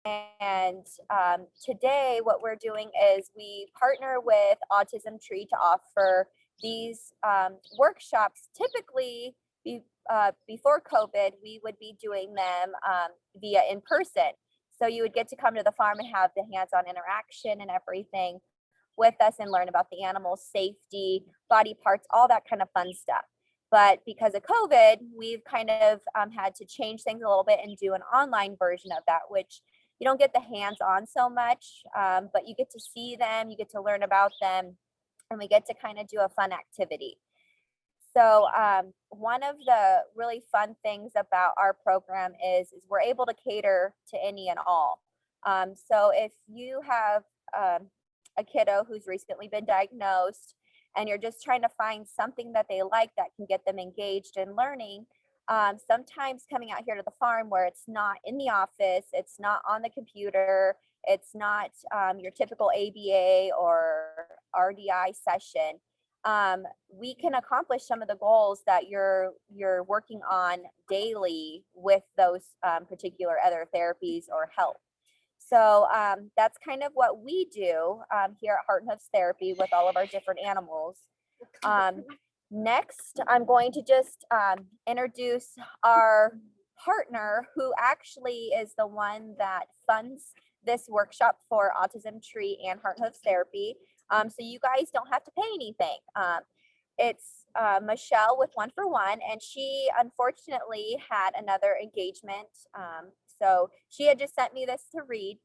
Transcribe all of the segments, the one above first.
And today what we're doing is we partner with Autism Tree to offer these workshops. Typically, before COVID, we would be doing them via in person. So you would get to come to the farm and have the hands-on interaction and everything with us and learn about the animals, safety, body parts, all that kind of fun stuff. But because of COVID, we've kind of had to change things a little bit and do an online version of that, which you don't get the hands-on so much, but you get to see them, you get to learn about them, and we get to kind of do a fun activity. So one of the really fun things about our program is we're able to cater to any and all. So if you have a kiddo who's recently been diagnosed and you're just trying to find something that they like that can get them engaged in learning, sometimes coming out here to the farm where it's not in the office, it's not on the computer, it's not your typical ABA or RDI session, we can accomplish some of the goals that you're working on daily with those particular other therapies or help. So that's kind of what we do here at Heart and Hooves Therapy with all of our different animals. Next, I'm going to just introduce our partner, who actually is the one that funds this workshop for Autism Tree and Heart and Hooves Therapy. So you guys don't have to pay anything. It's Michelle with One for One, and she unfortunately had another engagement. So she had just sent me this to read.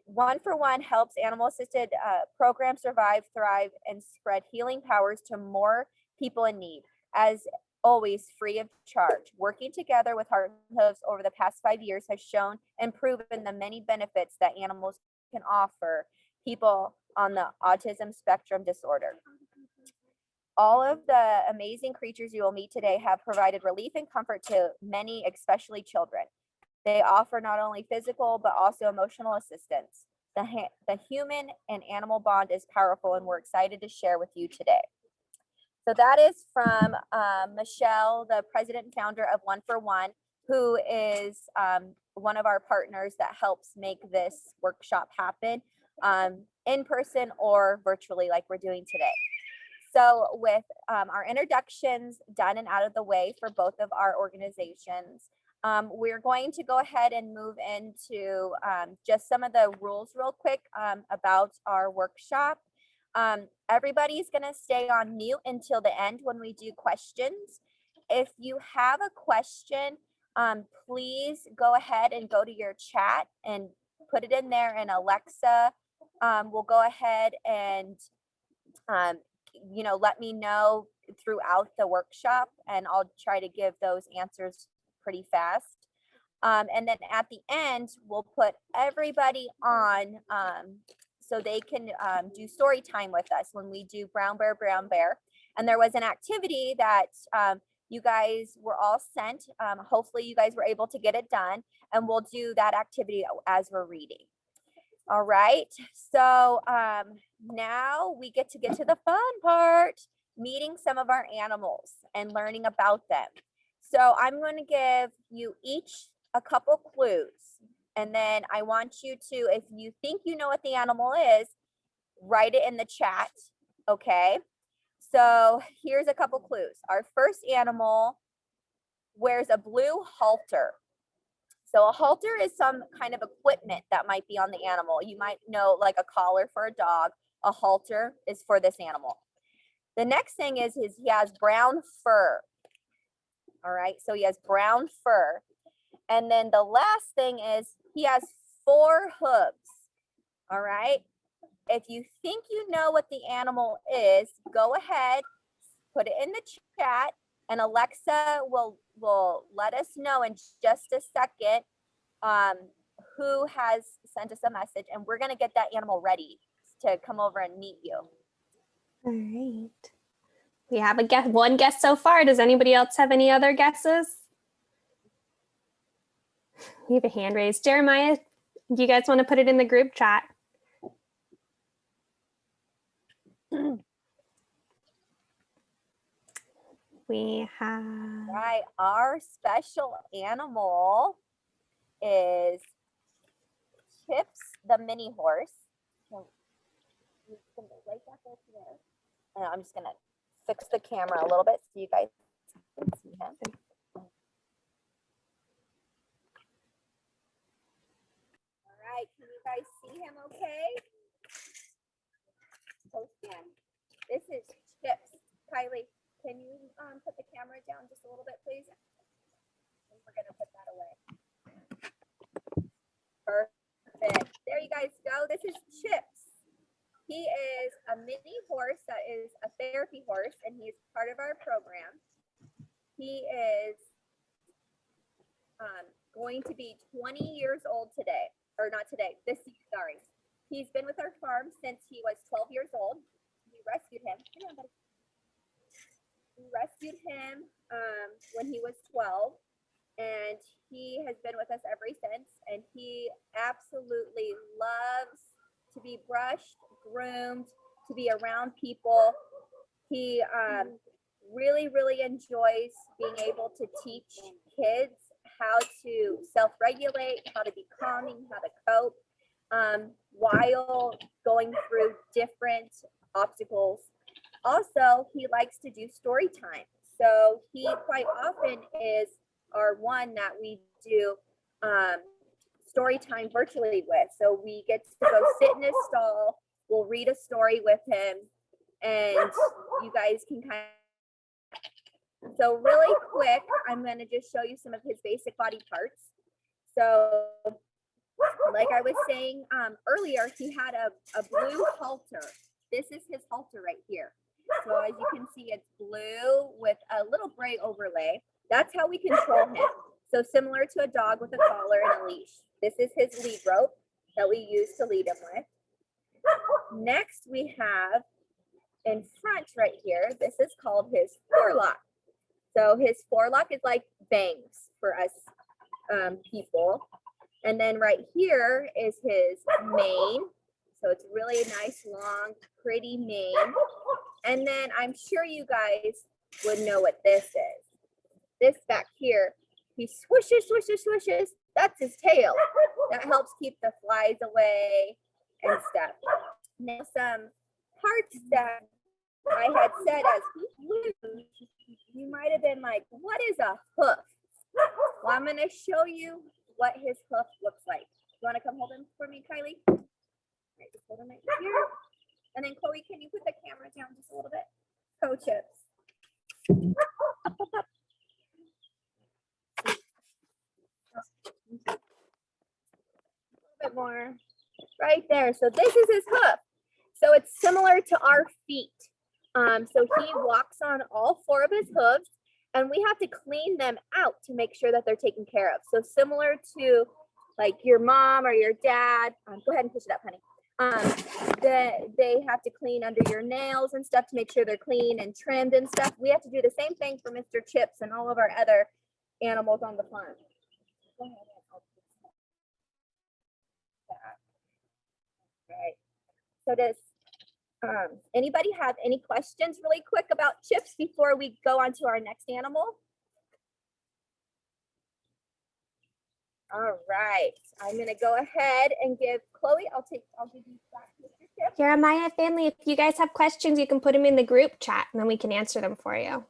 One for One helps animal-assisted programs survive, thrive, and spread healing powers to more people in need. As always, free of charge. Working together with Heart and Hooves over the past 5 years has shown and proven the many benefits that animals can offer people on the autism spectrum disorder. All of the amazing creatures you will meet today have provided relief and comfort to many, especially children. They offer not only physical, but also emotional assistance. The human and animal bond is powerful, and we're excited to share with you today. So that is from Michelle, the president and founder of One for One, who is one of our partners that helps make this workshop happen in person or virtually like we're doing today. So with our introductions done and out of the way for both of our organizations, we're going to go ahead and move into just some of the rules real quick about our workshop. Everybody's going to stay on mute until the end when we do questions. If you have a question, please go ahead and go to your chat and put it in there, and Alexa will go ahead and let me know throughout the workshop, and I'll try to give those answers pretty fast. And then at the end, we'll put everybody on so they can do story time with us when we do Brown Bear, Brown Bear. And there was an activity that you guys were all sent. Hopefully you guys were able to get it done, and we'll do that activity as we're reading. All right, so now we get to the fun part, meeting some of our animals and learning about them. So I'm going to give you each a couple clues, and then I want you to, if you think you know what the animal is, write it in the chat, okay? So here's a couple clues. Our first animal wears a blue halter. So a halter is some kind of equipment that might be on the animal. You might know, like a collar for a dog. A halter is for this animal. The next thing is he has brown fur. All right, so he has brown fur. And then the last thing is he has 4 hooves. All right. If you think you know what the animal is, go ahead, put it in the chat, and Alexa will let us know in just a second who has sent us a message, and we're going to get that animal ready to come over and meet you. All right. We have one guess so far. Does anybody else have any other guesses? We have a hand raised. Jeremiah, do you guys want to put it in the group chat? We have... Right, our special animal is the mini horse. So he's gonna go right back over there. And I'm just gonna fix the camera a little bit so you guys can see him. All right, can you guys see him okay? Close again. This is Chips. Kylie, can you put the camera down just a little bit, please? And we're gonna put that away. Perfect. There you guys go. This is Chips. He is a mini horse that is a therapy horse, and he's part of our program. He is going to be 20 years old today, or not today, this year, sorry. He's been with our farm since he was 12 years old. We rescued him. We rescued him when he was 12, and he has been with us ever since, and he absolutely loves to be brushed, groomed, to be around people. He really, really enjoys being able to teach kids how to self-regulate, how to be calming, how to cope, while going through different obstacles. Also, he likes to do story time. So he quite often is our one that we do story time virtually with. So we get to go sit in his stall, we'll read a story with him, and you guys can kind of. So really quick, I'm going to just show you some of his basic body parts. So like I was saying earlier, he had a blue halter. This is his halter right here. So as you can see, it's blue with a little gray overlay. That's how we control him. So similar to a dog with a collar and a leash. This is his lead rope that we use to lead him with. Next, we have in front right here, this is called his forelock. So his forelock is like bangs for us people. And then right here is his mane. So it's really a nice, long, pretty mane. And then I'm sure you guys would know what this is. This back here, he swishes, swishes, swishes. That's his tail. That helps keep the flies away and stuff. Now some parts that I had said as blue, you might have been like, what is a hoof? Well, I'm going to show you what his hoof looks like. You want to come hold him for me, Kylie? All right, just hold him right here. And then Chloe, can you put the camera down just a little bit? Go Chips. Up, up, up. A little bit more. Right there. So this is his hoof. So it's similar to our feet. So he walks on all four of his hooves, and we have to clean them out to make sure that they're taken care of. So similar to like your mom or your dad, go ahead and push it up, honey. They have to clean under your nails and stuff to make sure they're clean and trimmed and stuff. We have to do the same thing for Mr. Chips and all of our other animals on the farm. Go ahead. Right. So does anybody have any questions really quick about Chips before we go on to our next animal? All right, I'm gonna go ahead and give Chloe, I'll give you back Mr. Chips. Jeremiah family, if you guys have questions, you can put them in the group chat and then we can answer them for you.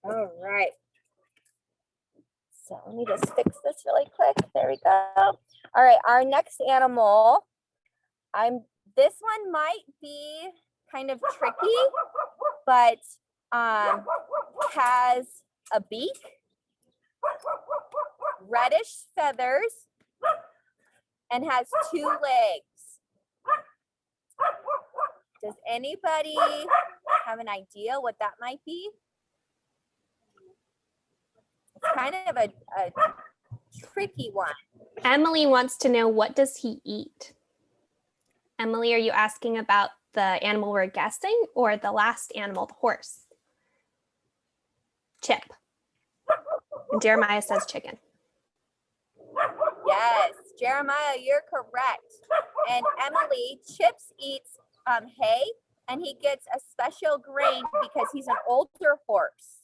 All right. So let me just fix this really quick. There we go. All right, our next animal, this one might be kind of tricky, but has a beak, reddish feathers, and has 2 legs. Does anybody have an idea what that might be? It's kind of a tricky one. Emily wants to know, what does he eat? Emily, are you asking about the animal we're guessing or the last animal, the horse? Chip. And Jeremiah says chicken. Yes, Jeremiah, you're correct. And Emily, Chips eats hay, and he gets a special grain because he's an older horse.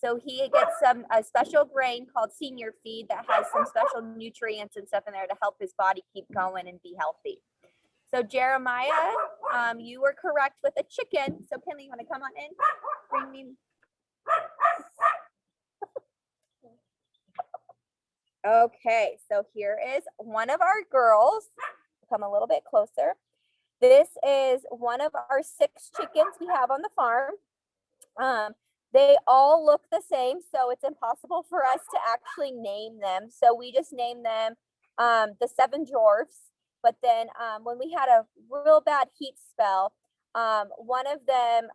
So he gets a special grain called senior feed that has some special nutrients and stuff in there to help his body keep going and be healthy. So Jeremiah, you were correct with a chicken. So Kinley, you want to come on in? Bring me. Okay, so here is one of our girls. Come a little bit closer. This is one of our 6 chickens we have on the farm. They all look the same, so it's impossible for us to actually name them. So we just name them the 7 dwarfs. But then when we had a real bad heat spell, one of them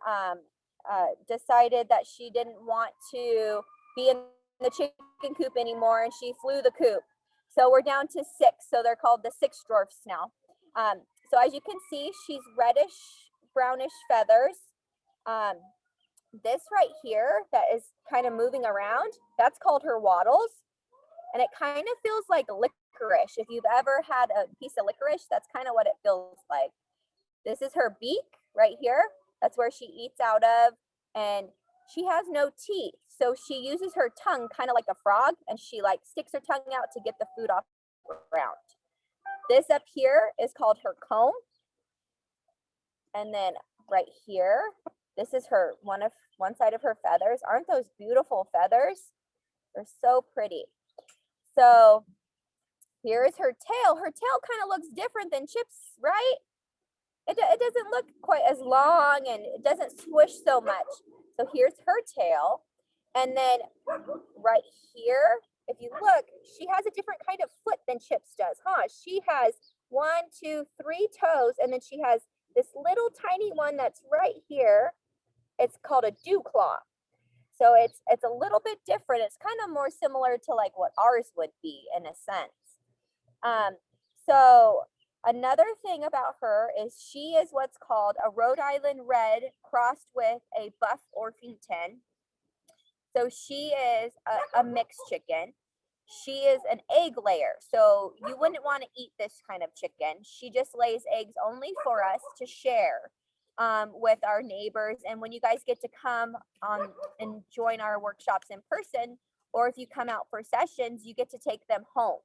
decided that she didn't want to be in the chicken coop anymore, and she flew the coop. So we're down to 6. So they're called the 6 dwarfs now. So as you can see, she's reddish, brownish feathers. This right here that is kind of moving around, that's called her wattles. And it kind of feels like licorice. If you've ever had a piece of licorice, that's kind of what it feels like. This is her beak right here. That's where she eats out of. And she has no teeth. So she uses her tongue kind of like a frog, and she like sticks her tongue out to get the food off the ground. This up here is called her comb. And then right here, this is her one side of her feathers. Aren't those beautiful feathers? They're so pretty. So here is her tail. Her tail kind of looks different than Chip's, right? It doesn't look quite as long, and it doesn't swish so much. So here's her tail. And then right here, if you look, she has a different kind of foot than Chip's does, huh? She has 1, 2, 3 toes, and then she has this little tiny one that's right here. It's called a dew claw. So it's a little bit different. It's kind of more similar to like what ours would be in a sense. So another thing about her is she is what's called a Rhode Island Red crossed with a Buff Orpington. So she is a mixed chicken. She is an egg layer. So you wouldn't want to eat this kind of chicken. She just lays eggs only for us to share with our neighbors. And when you guys get to come and join our workshops in person, or if you come out for sessions, you get to take them home.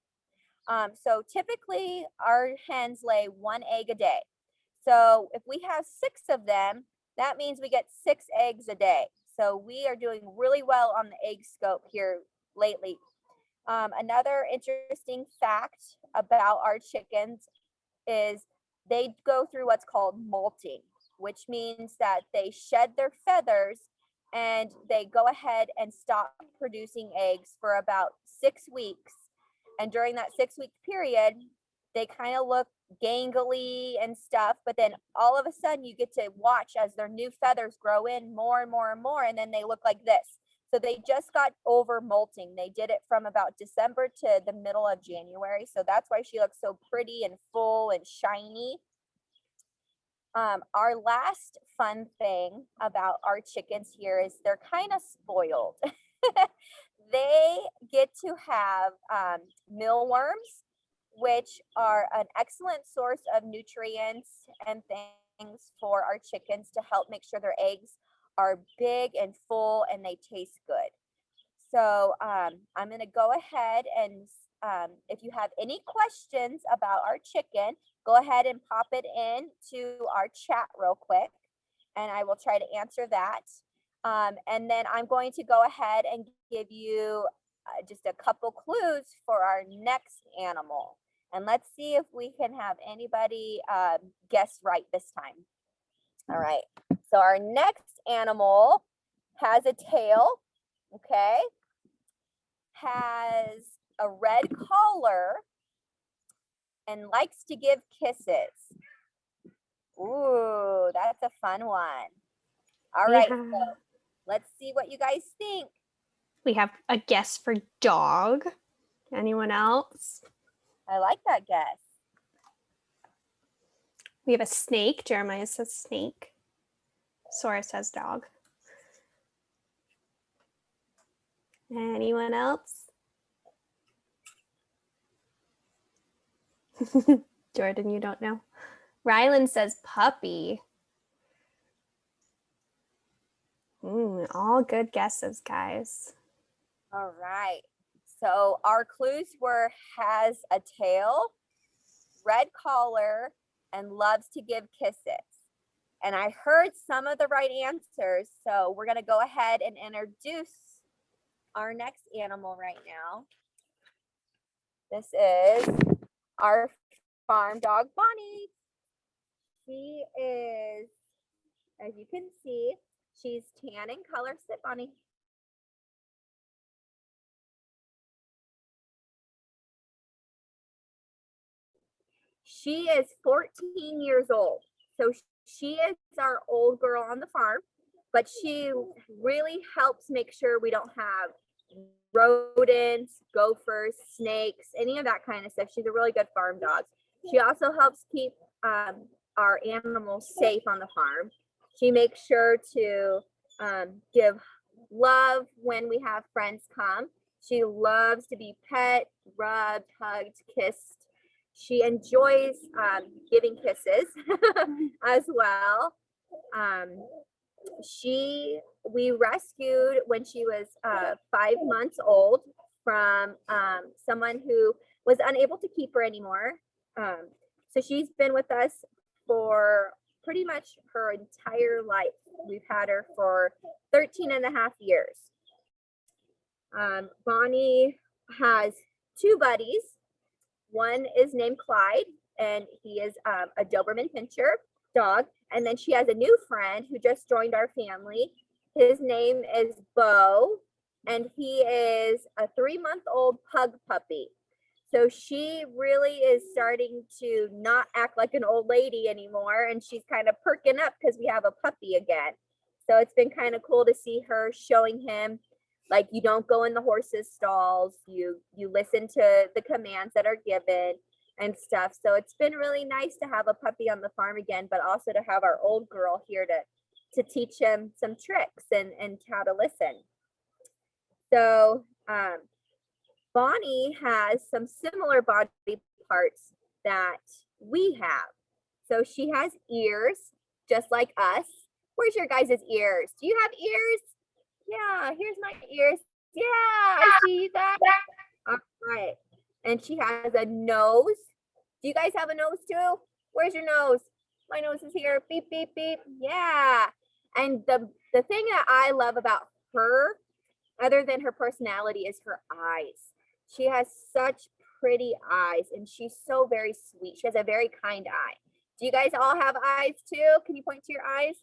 So typically our hens lay 1 egg a day. So if we have 6 of them, that means we get 6 eggs a day. So we are doing really well on the egg scope here lately. Another interesting fact about our chickens is they go through what's called molting, which means that they shed their feathers and they go ahead and stop producing eggs for about 6 weeks. And during that 6-week period, they kind of look gangly and stuff, but then all of a sudden you get to watch as their new feathers grow in more and more and more, and then they look like this. So they just got over molting. They did it from about December to the middle of January. So that's why she looks so pretty and full and shiny. Our last fun thing about our chickens here is they're kind of spoiled. They get to have mealworms, which are an excellent source of nutrients and things for our chickens to help make sure their eggs are big and full and they taste good. So I'm going to go ahead and if you have any questions about our chicken, go ahead and pop it in to our chat real quick, and I will try to answer that. And then I'm going to go ahead and give you just a couple clues for our next animal. And let's see if we can have anybody guess right this time. All right, so our next animal has a tail, okay, has a red collar, and likes to give kisses. Ooh, that's a fun one. All right, so let's see what you guys think. We have a guess for dog. Anyone else? I like that guess. We have a snake. Jeremiah says snake. Sora says dog. Anyone else? Jordan, you don't know. Rylan says puppy. All good guesses, guys. All right. So our clues were has a tail, red collar, and loves to give kisses. And I heard some of the right answers. So we're going to go ahead and introduce our next animal right now. This is our farm dog, Bonnie. She is, as you can see, she's tan in color. Sit, Bonnie. She is 14 years old. So she is our old girl on the farm, but she really helps make sure we don't have rodents, gophers, snakes, any of that kind of stuff. She's a really good farm dog. She also helps keep our animals safe on the farm. She makes sure to give love when we have friends come. She loves to be pet, rubbed, hugged, kissed. She enjoys giving kisses as well. We rescued when she was 5 months old from someone who was unable to keep her anymore. So she's been with us for pretty much her entire life. We've had her for 13 and a half years. Bonnie has 2 buddies. One is named Clyde, and he is a Doberman Pinscher dog. And then she has a new friend who just joined our family. His name is Bo, and he is a 3-month-old pug puppy. So she really is starting to not act like an old lady anymore, and she's kind of perking up because we have a puppy again. So it's been kind of cool to see her showing him, like, you don't go in the horse's stalls, you listen to the commands that are given and stuff. So it's been really nice to have a puppy on the farm again, but also to have our old girl here to teach him some tricks and how to listen. So Bonnie has some similar body parts that we have. So she has ears, just like us. Where's your guys' ears? Do you have ears? Yeah, here's my ears. Yeah, I see that. All right. And she has a nose. Do you guys have a nose too? Where's your nose? My nose is here. Beep, beep, beep. Yeah. And the thing that I love about her, other than her personality, is her eyes. She has such pretty eyes, and she's so very sweet. She has a very kind eye. Do you guys all have eyes too? Can you point to your eyes?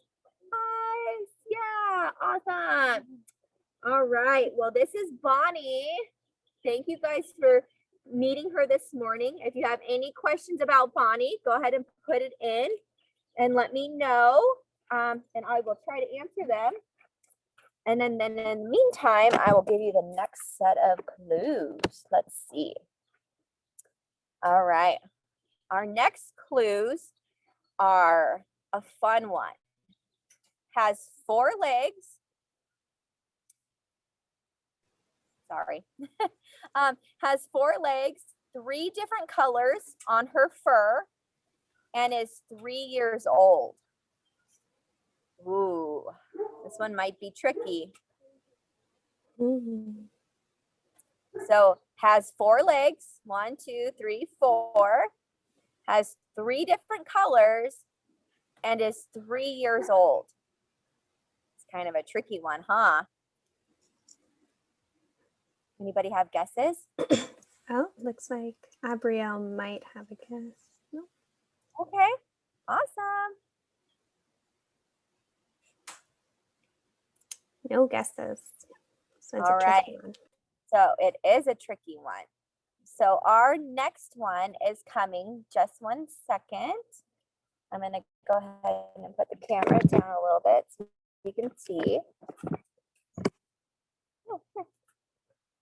Eyes. Yeah, awesome. All right. Well, this is Bonnie. Thank you guys for meeting her this morning. If you have any questions about Bonnie, go ahead and put it in and let me know. And I will try to answer them. And then in the meantime, I will give you the next set of clues. Let's see. All right. Our next clues are a fun one. Has 4 legs. Sorry. Has 4 legs, 3 different colors on her fur, and is 3 years old. Ooh, this one might be tricky. So has 4 legs, 1, 2, 3, 4, has 3 different colors, and is 3 years old. It's kind of a tricky one, huh? Anybody have guesses? Oh, looks like Gabrielle might have a guess. No. Okay, awesome. No guesses. So it's All a tricky one. So it is a tricky one. So our next one is coming. Just 1 second. I'm going to go ahead and put the camera down a little bit so you can see. Oh, here.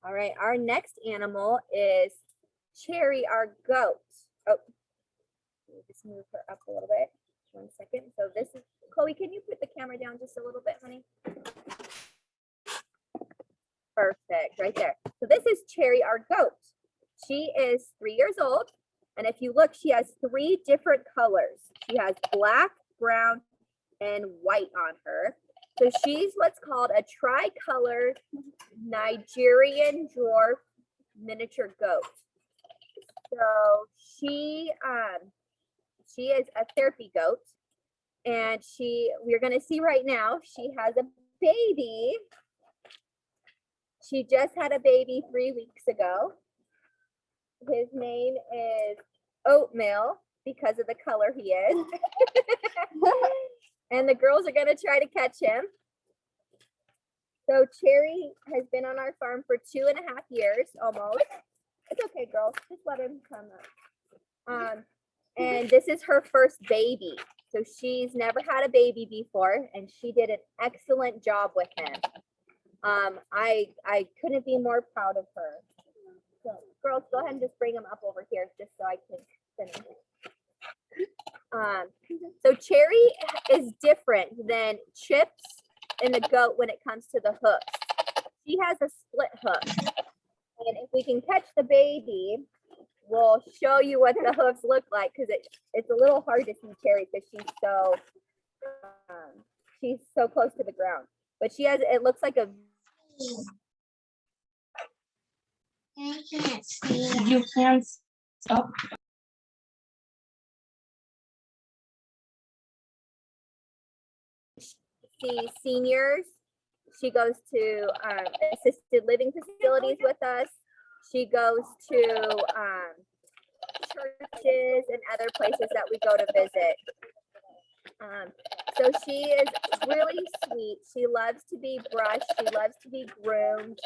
All right, our next animal is Cherry, our goat. Oh, let me just move her up a little bit. 1 second. So this is, Chloe, can you put the camera down just a little bit, honey? Perfect, right there. So this is Cherry, our goat. She is 3 years old. And if you look, she has 3 different colors. She has black, brown, and white on her. So she's what's called a tricolor Nigerian dwarf miniature goat. So she is a therapy goat, and we're gonna see right now, she has a baby. She just had a baby 3 weeks ago. His name is Oatmeal because of the color he is. And the girls are gonna try to catch him. So Cherry has been on our farm for 2.5 years almost. It's okay, girls, just let him come up. And this is her first baby. So she's never had a baby before, and she did an excellent job with him. I couldn't be more proud of her. So girls, go ahead and just bring him up over here just so I can finish. So Cherry is different than Chips and the goat when it comes to the hooves. She has a split hoof. And if we can catch the baby, we'll show you what the hoofs look like, because it's a little hard to see Cherry because she's so close to the ground. But she has, it looks like a. I can't see. You can't stop. See seniors. She goes to assisted living facilities with us. She goes to churches and other places that we go to visit. So she is really sweet. She loves to be brushed. She loves to be groomed.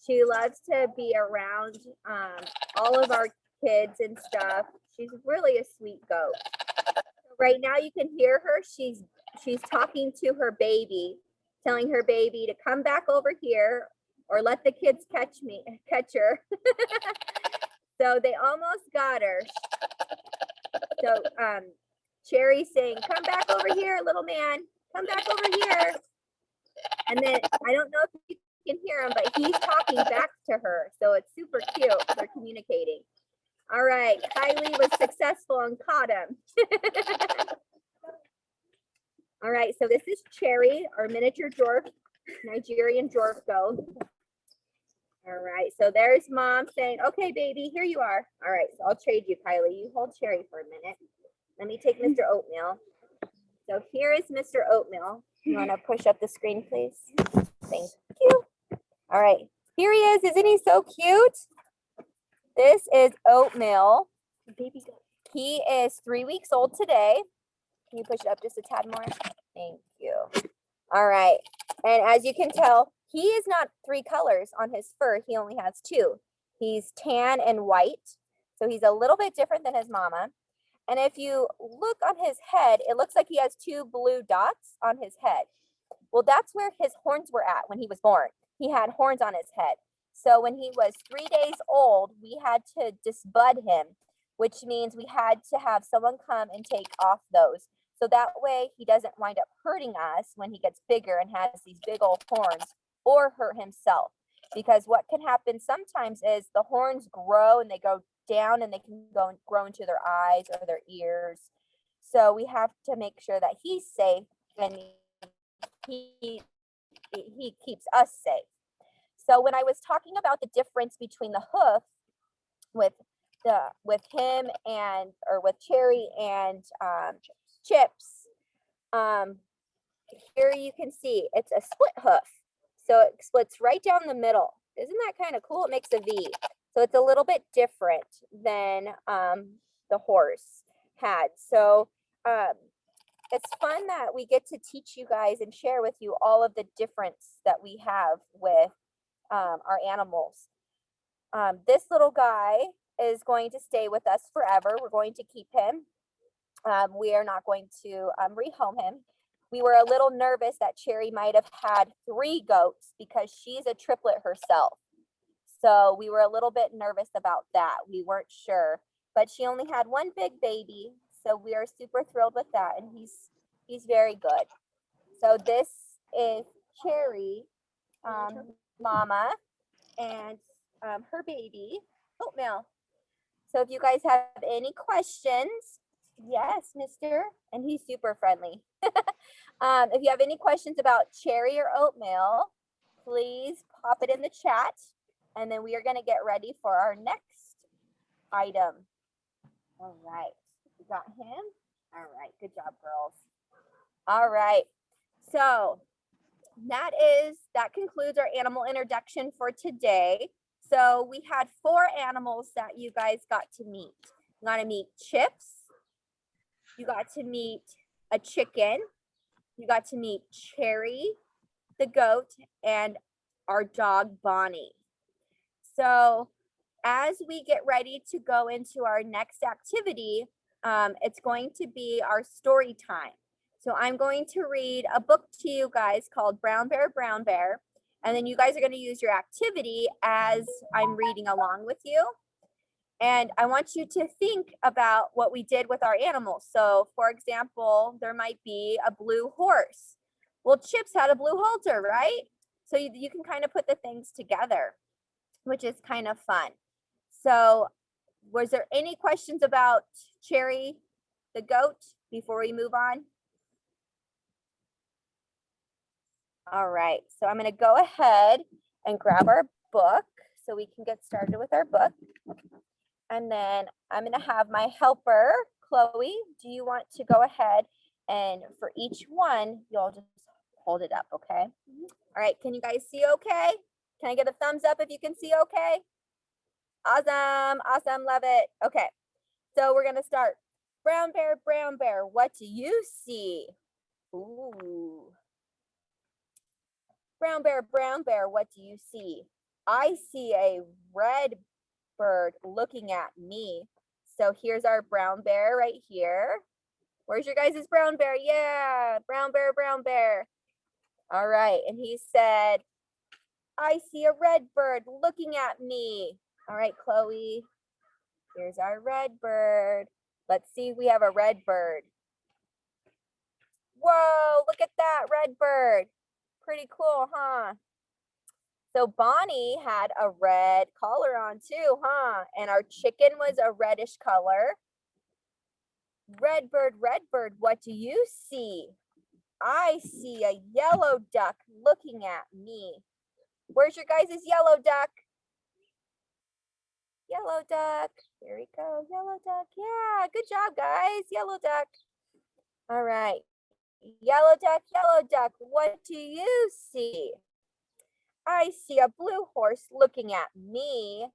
She loves to be around all of our kids and stuff. She's really a sweet goat. Right now you can hear her. She's talking to her baby, telling her baby to come back over here or let the kids catch her. So they almost got her. So Cherry's saying, come back over here, little man, come back over here. And then I don't know if you can hear him, but he's talking back to her. So it's super cute. They're communicating. All right, Kylie was successful and caught him. All right, so this is Cherry, our miniature dwarf, Nigerian dwarf goat. All right, so there's mom saying, okay, baby, here you are. All right, so I'll trade you, Kylie. You hold Cherry for a minute. Let me take Mr. Oatmeal. So here is Mr. Oatmeal. You want to push up the screen, please? Thank you. All right, here he is. Isn't he so cute? This is Oatmeal. Baby goat. He is 3 weeks old today. Can you push it up just a tad more? Thank you. All right. And as you can tell, he is not 3 colors on his fur. He only has 2. He's tan and white. So he's a little bit different than his mama. And if you look on his head, it looks like he has 2 blue dots on his head. Well, that's where his horns were at when he was born. He had horns on his head. So when he was 3 days old, we had to disbud him, which means we had to have someone come and take off those. So that way he doesn't wind up hurting us when he gets bigger and has these big old horns, or hurt himself. Because what can happen sometimes is the horns grow and they go down and they can grow into their eyes or their ears. So we have to make sure that he's safe and he keeps us safe. So when I was talking about the difference between the hoof with him and, or with Cherry and Chips, here you can see it's a split hoof. So it splits right down the middle. Isn't that kind of cool? It makes a V. So it's a little bit different than the horse had. So it's fun that we get to teach you guys and share with you all of the difference that we have with our animals. This little guy is going to stay with us forever. We're going to keep him. We are not going to rehome him. We were a little nervous that Cherry might have had 3 goats because she's a triplet herself. So we were a little bit nervous about that. We weren't sure, but she only had 1 big baby. So we are super thrilled with that. And he's very good. So this is Cherry, mama, and her baby, Oatmeal. So if you guys have any questions, Yes, mister. And he's super friendly. If you have any questions about Cherry or Oatmeal, please pop it in the chat. And then we are going to get ready for our next item. All right. We got him. All right. Good job, girls. All right. So that concludes our animal introduction for today. So we had 4 animals that you guys got to meet. You got to meet Chips. You got to meet a chicken. You got to meet Cherry, the goat, and our dog Bonnie. So as we get ready to go into our next activity, it's going to be our story time. So I'm going to read a book to you guys called Brown Bear, Brown Bear. And then you guys are going to use your activity as I'm reading along with you. And I want you to think about what we did with our animals. So for example, there might be a blue horse. Well, Chips had a blue halter, right? So you can kind of put the things together, which is kind of fun. So was there any questions about Cherry, the goat, before we move on? All right, so I'm going to go ahead and grab our book so we can get started with our book. And then I'm going to have my helper, Chloe. Do you want to go ahead and for each one, you'll just hold it up, okay? All right, can you guys see okay? Can I get a thumbs up if you can see okay? Awesome, awesome, love it. Okay, so we're going to start. Brown bear, what do you see? Ooh. Brown bear, what do you see? I see a red bird looking at me. So here's our brown bear right here. Where's your guys' brown bear? Yeah, brown bear. All right, and he said, I see a red bird looking at me. All right, Chloe, here's our red bird. Let's see if we have a red bird. Whoa, look at that red bird. Pretty cool, huh? So Bonnie had a red collar on too, huh? And our chicken was a reddish color. Red bird, what do you see? I see a yellow duck looking at me. Where's your guys' yellow duck? Yellow duck. There we go, yellow duck. Yeah, good job, guys. Yellow duck. All right. Yellow duck, what do you see? I see a blue horse looking at me.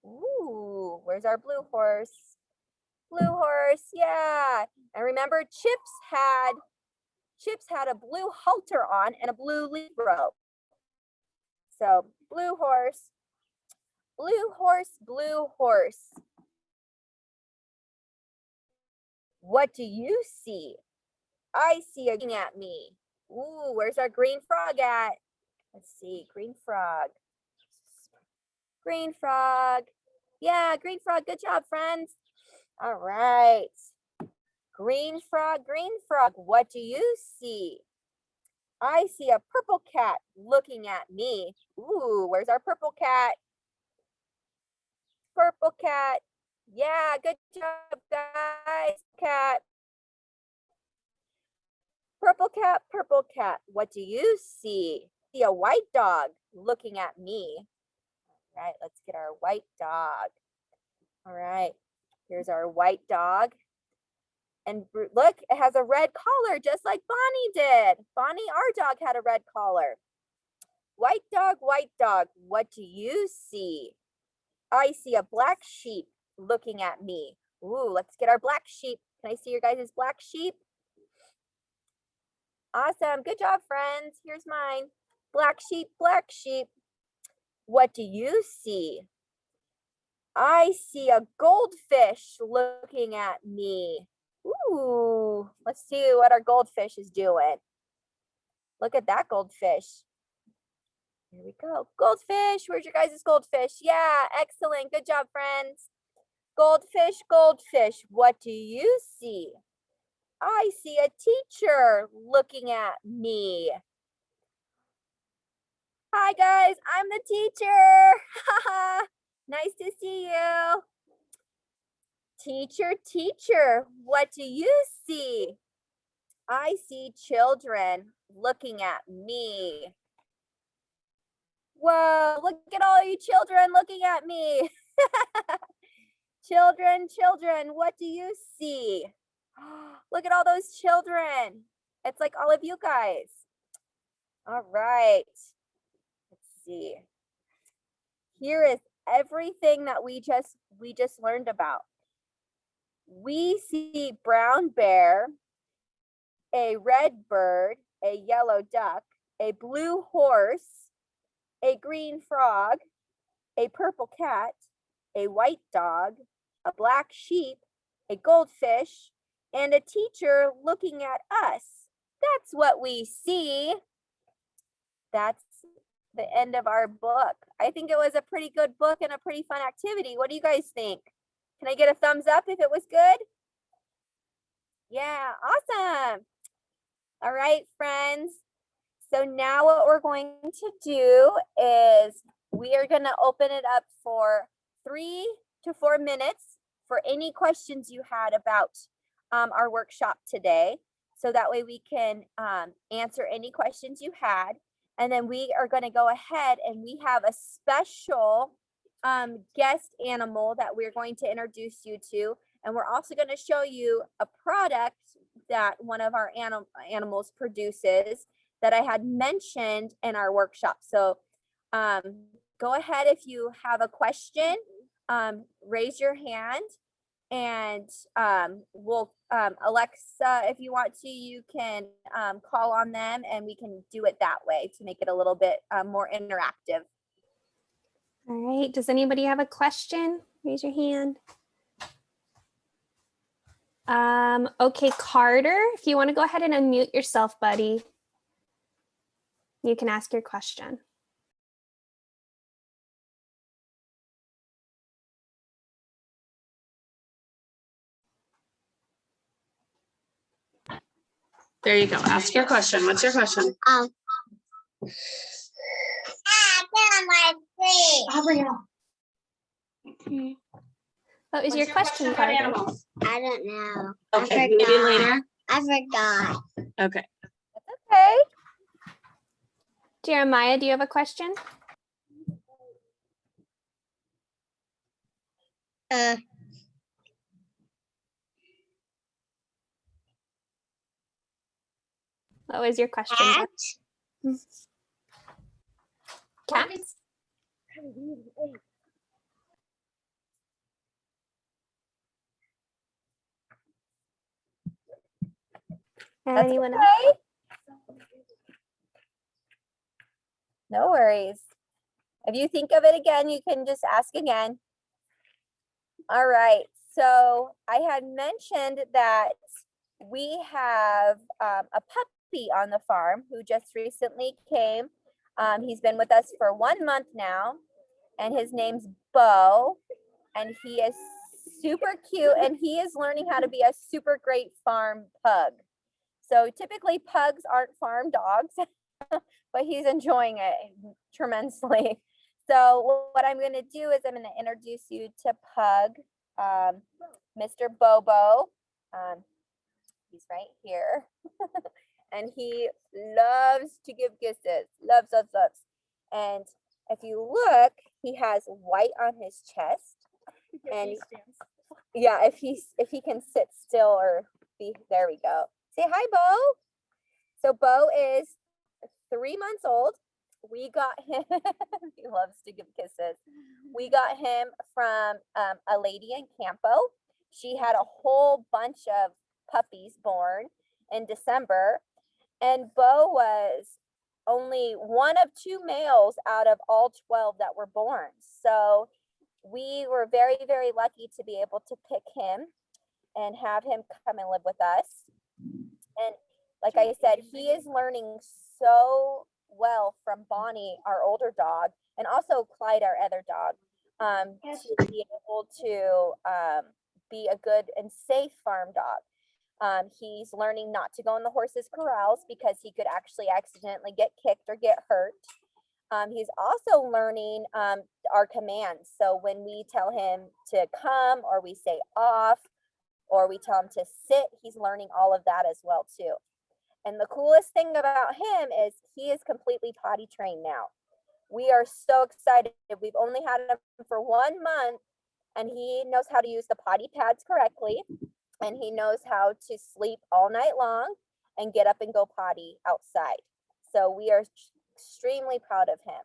Ooh, where's our blue horse? Blue horse, yeah. And remember, Chips had a blue halter on and a blue lead rope. So blue horse, blue horse, blue horse. What do you see? I see a green at me. Ooh, where's our green frog at? Let's see, green frog. Green frog. Yeah, green frog. Good job, friends. All right. Green frog, what do you see? I see a purple cat looking at me. Ooh, where's our purple cat? Purple cat. Yeah, good job, guys. Cat. Purple cat, what do you see? I see a white dog looking at me. All right, let's get our white dog. All right, here's our white dog. And look, it has a red collar just like Bonnie did. Bonnie, our dog, had a red collar. White dog, what do you see? I see a black sheep looking at me. Ooh, let's get our black sheep. Can I see your guys' black sheep? Awesome, good job, friends. Here's mine. Black sheep, what do you see? I see a goldfish looking at me. Ooh, let's see what our goldfish is doing. Look at that goldfish. Here we go. Goldfish, where's your guys' goldfish? Yeah, excellent. Good job, friends. Goldfish, what do you see? I see a teacher looking at me. Hi, guys, I'm the teacher. Nice to see you. Teacher, teacher, what do you see? I see children looking at me. Whoa, look at all you children looking at me. Children, children, what do you see? Look at all those children. It's like all of you guys. All right. Let's see. Here is everything that we just learned about. We see brown bear, a red bird, a yellow duck, a blue horse, a green frog, a purple cat, a white dog, a black sheep, a goldfish, and a teacher looking at us. That's what we see. That's the end of our book. I think it was a pretty good book and a pretty fun activity. What do you guys think? Can I get a thumbs up if it was good? Yeah, awesome. All right, friends. So now what we're going to do is we are going to open it up for 3 to 4 minutes for any questions you had about our workshop today. So that way we can answer any questions you had. And then we are going to go ahead and we have a special guest animal that we're going to introduce you to. And we're also going to show you a product that one of our animals produces that I had mentioned in our workshop. So go ahead if you have a question, raise your hand, and we'll Alexa, if you want to, you can call on them and we can do it that way to make it a little bit more interactive. All right, does anybody have a question? Raise your hand. Okay, Carter, if you want to go ahead and unmute yourself, buddy, you can ask your question. There you go. Ask your question. What's your question? What was your question, Carter? I don't know. Okay, maybe later. I forgot. Okay. Okay. Jeremiah, do you have a question? What was your question? Cat? Cats? That's Anyone else? okay. No worries. If you think of it again, you can just ask again. All right. So I had mentioned that we have a puppy on the farm who just recently came. He's been with us for 1 month now, and his name's Bo, and he is super cute, and he is learning how to be a super great farm pug. So typically pugs aren't farm dogs, but he's enjoying it tremendously. So what I'm going to do is I'm going to introduce you to Pug, Mr. Bobo. He's right here. And he loves to give kisses. Loves, loves, loves. And if you look, he has white on his chest. And yeah, if he can sit still or be, there we go. Say hi, Bo. So Bo is 3 months old. We got him, he loves to give kisses. We got him from a lady in Campo. She had a whole bunch of puppies born in December, and Bo was only one of 2 males out of all 12 that were born. So we were very, very lucky to be able to pick him and have him come and live with us. And like I said, he is learning so well from Bonnie, our older dog, and also Clyde, our other dog, to be able to be a good and safe farm dog. He's learning not to go in the horse's corrals because he could actually accidentally get kicked or get hurt. He's also learning our commands. So when we tell him to come, or we say off, or we tell him to sit, he's learning all of that as well too. And the coolest thing about him is he is completely potty trained now. We are so excited. We've only had him for 1 month, and he knows how to use the potty pads correctly, and he knows how to sleep all night long and get up and go potty outside. So we are extremely proud of him.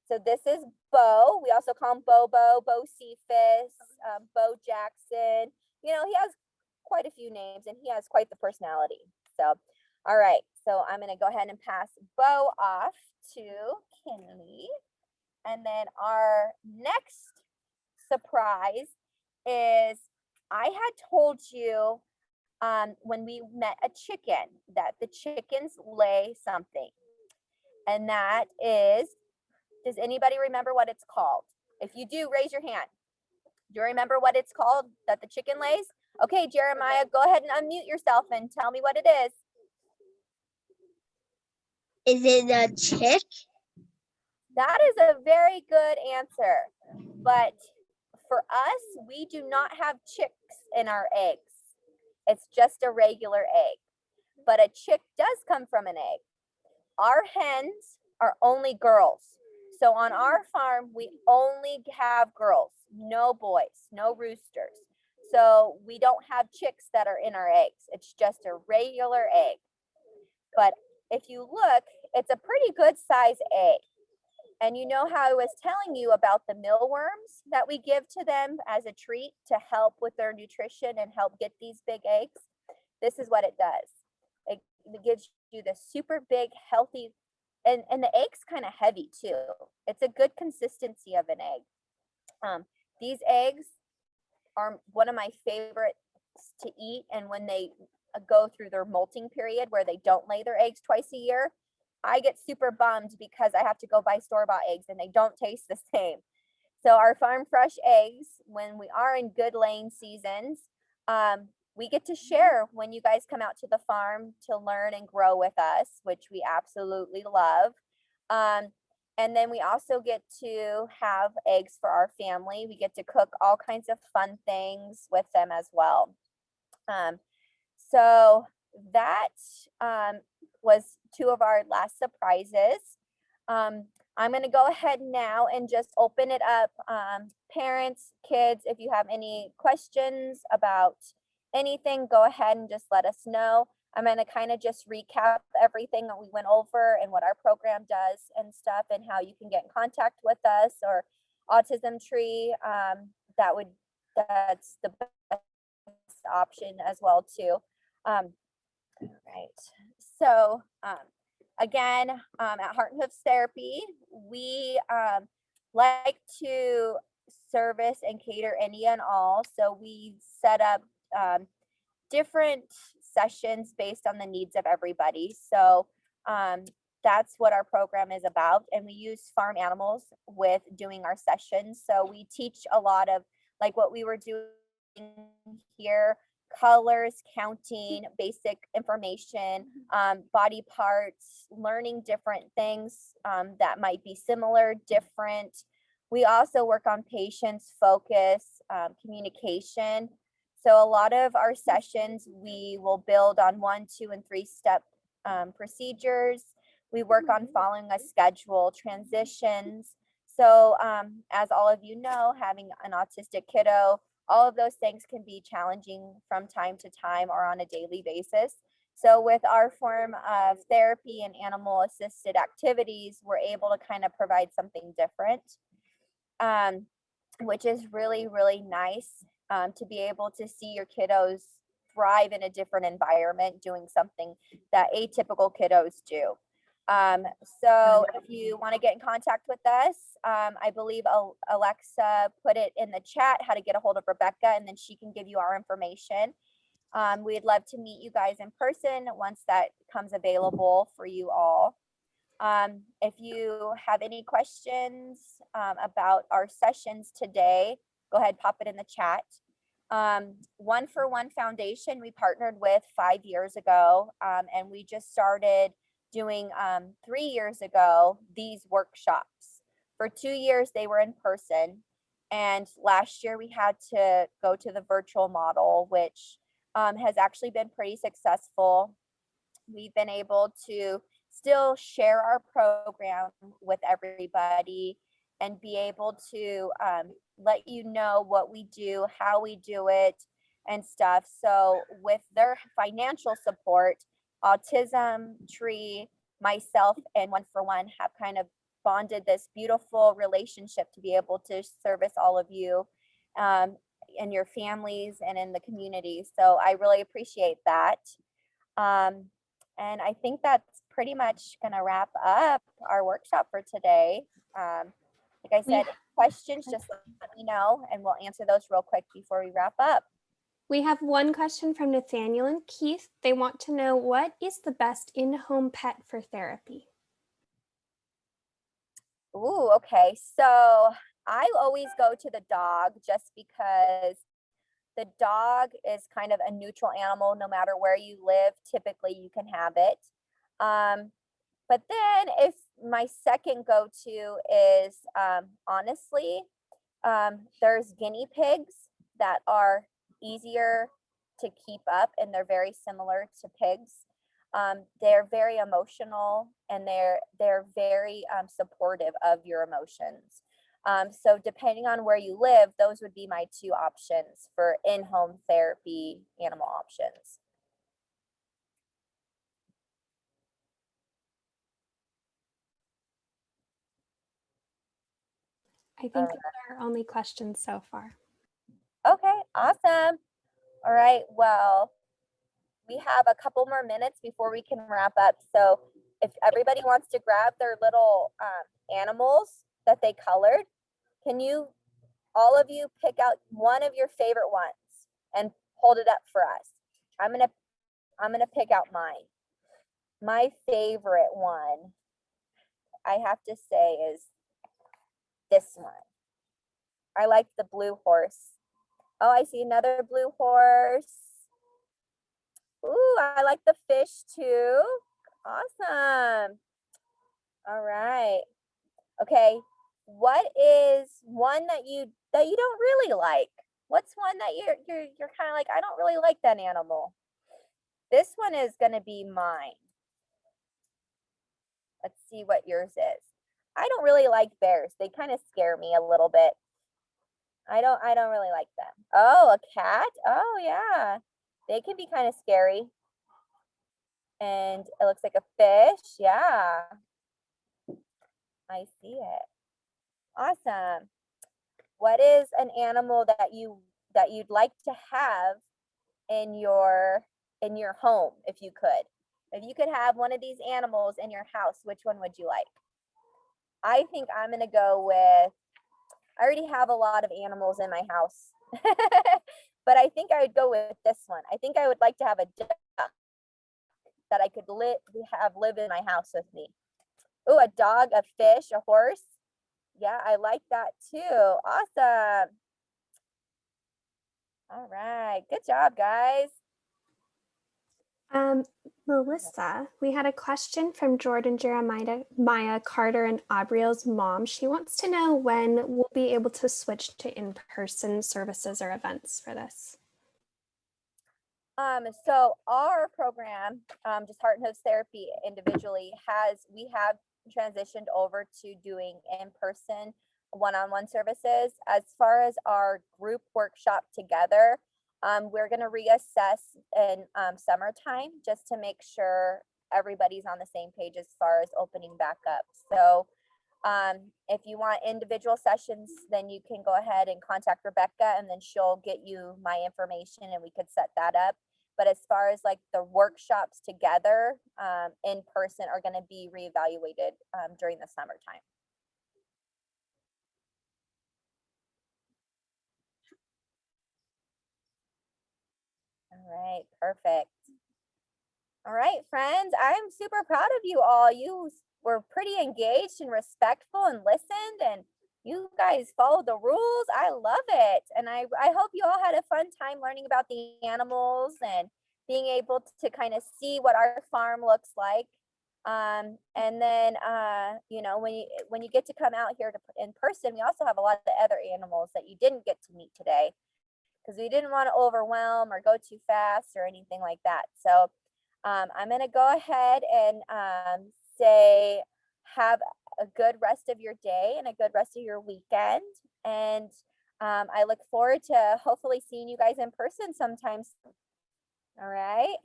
So this is Bo. We also call him Bobo, Bo Cephas, Bo Jackson. You know, he has quite a few names, and he has quite the personality. So, all right. So I'm going to go ahead and pass Bo off to Kinley. And then our next surprise is, I had told you when we met a chicken that the chickens lay something. And that is, does anybody remember what it's called? If you do, raise your hand. Do you remember what it's called that the chicken lays? Okay, Jeremiah, go ahead and unmute yourself and tell me what it is. Is it a chick? That is a very good answer. But for us, we do not have chicks in our eggs. It's just a regular egg. But a chick does come from an egg. Our hens are only girls. So on our farm, we only have girls, no boys, no roosters. So we don't have chicks that are in our eggs. It's just a regular egg. But if you look, it's a pretty good size egg. And you know how I was telling you about the mealworms that we give to them as a treat to help with their nutrition and help get these big eggs? This is what it does. It gives you the super big, healthy, and the egg's kind of heavy too. It's a good consistency of an egg. These eggs are one of my favorites to eat. And when they go through their molting period where they don't lay their eggs twice a year, I get super bummed because I have to go buy store-bought eggs and they don't taste the same. So our farm fresh eggs, when we are in good laying seasons, we get to share when you guys come out to the farm to learn and grow with us, which we absolutely love. And then we also get to have eggs for our family. We get to cook all kinds of fun things with them as well. So that was two of our last surprises. I'm going to go ahead now and just open it up. Parents, kids, if you have any questions about anything, go ahead and just let us know. I'm going to kind of just recap everything that we went over and what our program does and stuff, and how you can get in contact with us or Autism Tree. That's the best option as well too. Right. So again, at Heart and Hooves Therapy, we like to service and cater any and all. So we set up different sessions based on the needs of everybody. So that's what our program is about. And we use farm animals with doing our sessions. So we teach a lot of like what we were doing here: colors, counting, basic information, body parts, learning different things that might be similar, different. We also work on patience, focus, communication. So a lot of our sessions, we will build on 1, 2, and 3 step procedures. We work on following a schedule, transitions. So as all of you know, having an autistic kiddo, all of those things can be challenging from time to time or on a daily basis. So with our form of therapy and animal assisted activities, we're able to kind of provide something different, which is really, really nice to be able to see your kiddos thrive in a different environment, doing something that atypical kiddos do. So if you want to get in contact with us, I believe Alexa put it in the chat how to get a hold of Rebecca, and then she can give you our information. We'd love to meet you guys in person once that comes available for you all. If you have any questions about our sessions today, go ahead, pop it in the chat. One for One Foundation, we partnered with 5 years ago, and we just started doing 3 years ago these workshops. For 2 years they were in person, and last year we had to go to the virtual model, which has actually been pretty successful. We've been able to still share our program with everybody and be able to let you know what we do, how we do it, and stuff. So with their financial support, Autism Tree, myself, and One for One have kind of bonded this beautiful relationship to be able to service all of you and your families and in the community. So I really appreciate that. And I think that's pretty much going to wrap up our workshop for today. Like I said, questions, just let me know and we'll answer those real quick before we wrap up. We have one question from Nathaniel and Keith. They want to know, what is the best in-home pet for therapy? Ooh, okay. So I always go to the dog just because the dog is kind of a neutral animal. No matter where you live, typically you can have it. But then if my second go-to is honestly, there's guinea pigs that are easier to keep up, and they're very similar to pigs. They're very emotional, and they're very supportive of your emotions. So depending on where you live, those would be my two options for in-home therapy animal options. I think those are our only questions so far. Okay, awesome. All right, well, we have a couple more minutes before we can wrap up. So if everybody wants to grab their little animals that they colored, can you, all of you, pick out one of your favorite ones and hold it up for us? I'm gonna pick out mine. My favorite one, I have to say, is this one. I like the blue horse. Oh, I see another blue horse. Ooh, I like the fish too. Awesome. All right. Okay. What is one that you don't really like? What's one that you're kind of like, I don't really like that animal? This one is going to be mine. Let's see what yours is. I don't really like bears. They kind of scare me a little bit. I don't really like them. Oh, a cat? Oh, yeah. They can be kind of scary. And it looks like a fish. Yeah. I see it. Awesome. What is an animal that you'd like to have in your home if you could? If you could have one of these animals in your house, which one would you like? I think I'm going to go with, I already have a lot of animals in my house. But I think I would go with this one. I think I would like to have a duck that I could live in my house with me. Oh, a dog, a fish, a horse. Yeah, I like that too. Awesome. All right. Good job, guys. Melissa, we had a question from Jordan, Jeremiah, Maya, Carter, and Abriel's mom. She wants to know when we'll be able to switch to in-person services or events for this. So our program, just Heart and Hooves Therapy individually, we have transitioned over to doing in-person one-on-one services. As far as our group workshop together, we're going to reassess in summertime just to make sure everybody's on the same page as far as opening back up. So if you want individual sessions, then you can go ahead and contact Rebecca, and then she'll get you my information and we could set that up. But as far as like the workshops together in person are going to be reevaluated during the summertime. All right, perfect. All right, friends, I'm super proud of you all. You were pretty engaged and respectful and listened, and you guys followed the rules. I love it. And I hope you all had a fun time learning about the animals and being able to kind of see what our farm looks like. And then, you know, when you get to come out here in person, we also have a lot of the other animals that you didn't get to meet today because we didn't want to overwhelm or go too fast or anything like that. So I'm going to go ahead and say have a good rest of your day and a good rest of your weekend. And I look forward to hopefully seeing you guys in person sometime soon. All right.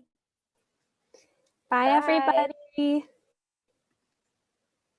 Bye, Bye. everybody.